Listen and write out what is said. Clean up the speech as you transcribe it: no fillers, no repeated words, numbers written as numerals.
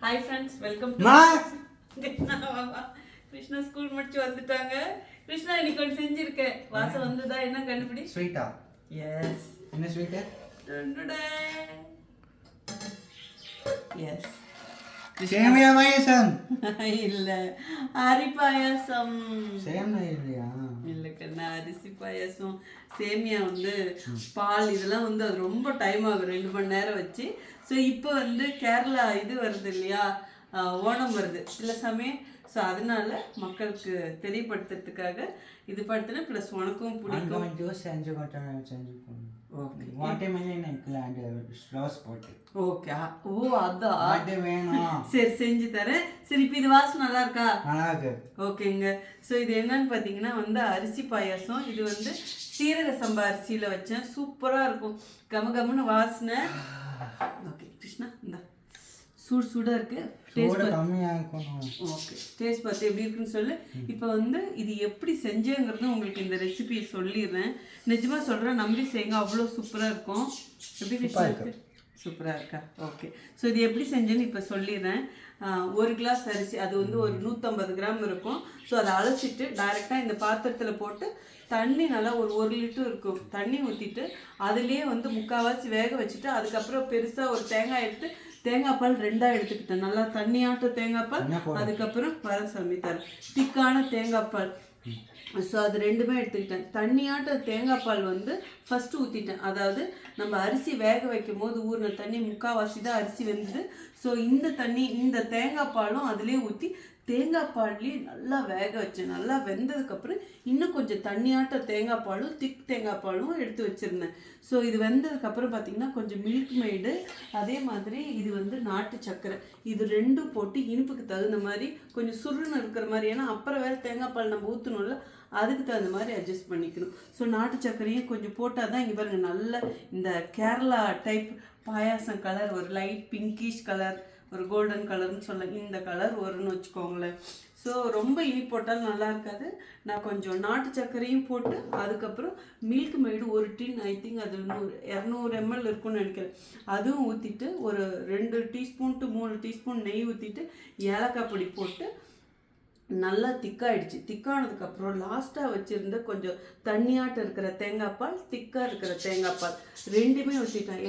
Hi friends, welcome to Krishna. School முடிச்சு வந்துட்டாங்க. கிருஷ்ணா இன்னைக்கு ஒன்று செஞ்சிருக்கேன். வாசம் வந்ததா? என்ன கண்டுபிடி? ஸ்வீட்டா? எஸ். என்ன ஸ்வீட்டு? எஸ். சேமியா பாயாசம் இல்ல, அரி பாயாசம். சேமியா இல்லையா? இல்ல கண்ணா, அரிசி பாயாசம். சேமியா வந்து பால் இதெல்லாம் வந்து அது ரொம்ப டைம் ஆகும், 2 மணி நேரம் வச்சு. ஸோ இப்போ வந்து கேரளா இது வருது இல்லையா, ஓணம் வருது சில சமயம். ஸோ அதனால மக்களுக்கு தெரியப்படுத்துறதுக்காக இது படுத்தின ப்ளஸ் உனக்கும் பிடிக்கும். ஓகே. ஓ அதான் வேணும். சரி செஞ்சு தரேன். சரி, இப்போ இது வாசம் நல்லா இருக்கா? ஓகேங்க. ஸோ இது என்னன்னு பார்த்தீங்கன்னா வந்து அரிசி பாயாசம். இது வந்து சீரக சம்பா அரிசியில் வச்சேன். சூப்பராக இருக்கும், கம கமன்னு வாசனை. ஓகே கிருஷ்ணா, இந்த சூடாக இருக்கு. டேஸ்ட் ஓகே, டேஸ்ட் பார்த்து எப்படி இருக்குன்னு சொல்லு. இப்போ வந்து இது எப்படி செஞ்சேங்கிறது உங்களுக்கு இந்த ரெசிபி சொல்லிடுறேன். நிஜமாக சொல்கிறேன், நம்பி செய்யுங்க, அவ்வளோ சூப்பராக இருக்கும். எப்படி கிருஷ்ணா இருக்கு? சூப்பராக இருக்கா? ஓகே. ஸோ இது எப்படி செஞ்சேன்னு இப்போ சொல்லிடுறேன். 1 கிளாஸ் அரிசி, அது வந்து ஒரு 150 கிராம் இருக்கும். ஸோ அதை அலசிட்டு டைரெக்டாக இந்த பாத்திரத்தில் போட்டு தண்ணி நல்லா ஒரு 1 லிட்டர் இருக்கும் தண்ணி ஊற்றிட்டு அதுலேயே வந்து முக்கால்வாசி வேக வச்சுட்டு அதுக்கப்புறம் பெருசாக ஒரு தேங்காய் எடுத்து தேங்காய் பால் 2ஆக எடுத்துக்கிட்டேன். நல்லா தண்ணியாட்ட தேங்காய் பால், அதுக்கப்புறம் வர சமைத்தார் திக்கான தேங்காய் பால். ஸோ அது 2மே எடுத்துக்கிட்டேன். தண்ணியாட்ட தேங்காய் பால் வந்து ஃபஸ்ட்டு ஊற்றிட்டேன். அதாவது நம்ம அரிசி வேக வைக்கும் போது ஊறின தண்ணி முக்கால்வாசி தான் அரிசி வெந்தது. ஸோ இந்த தண்ணி, இந்த தேங்காய் பாலும் அதுலேயே ஊற்றி தேங்காய் பால்லேயே நல்லா வேக வச்சேன். நல்லா வெந்ததுக்கப்புறம் இன்னும் கொஞ்சம் தண்ணியாட்ட தேங்காய் பாலும் திக் தேங்காய் பாலும் எடுத்து வச்சுருந்தேன். ஸோ இது வெந்ததுக்கப்புறம் பார்த்திங்கன்னா கொஞ்சம் மில்க் மெய்டு, அதே மாதிரி இது வந்து நாட்டு சர்க்கரை, இது 2ம் போட்டு இனிப்புக்கு தகுந்த மாதிரி கொஞ்சம் சுருன்னு இருக்கிற மாதிரி. ஏன்னா அப்புறம் வேறு தேங்காய் பால் நம்ம ஊற்றணும்ல, அதுக்கு தகுந்த மாதிரி அட்ஜஸ்ட் பண்ணிக்கணும். ஸோ நாட்டு சர்க்கரையும் கொஞ்சம் போட்டால் தான் இங்கே பாருங்கள் நல்ல இந்த கேரளா டைப் பாயாசம் கலர், ஒரு லைட் பிங்கிஷ் கலர், ஒரு கோல்டன் கலர்னு சொல்ல இந்த கலர் வரும்னு வச்சுக்கோங்களேன். ஸோ ரொம்ப இனிப்பு போட்டாலும் நல்லா இருக்காது. நான் கொஞ்சம் நாட்டு சர்க்கரையும் போட்டு அதுக்கப்புறம் milk made 1 tin, I think அது 200 ml இருக்குன்னு நினைக்கிறேன், அதுவும் ஊற்றிட்டு ஒரு 2 டீஸ்பூன் டு 3 டீஸ்பூன் நெய் ஊற்றிட்டு ஏலக்காய் பொடி போட்டு நல்லா திக்காயிடுச்சு. திக்கானதுக்கப்புறம் லாஸ்ட்டாக வச்சுருந்த கொஞ்சம் தண்ணியாட்ட இருக்கிற தேங்காய் பால், திக்காக இருக்கிற தேங்காய் பால் 2மே ஊற்றிட்டேன்.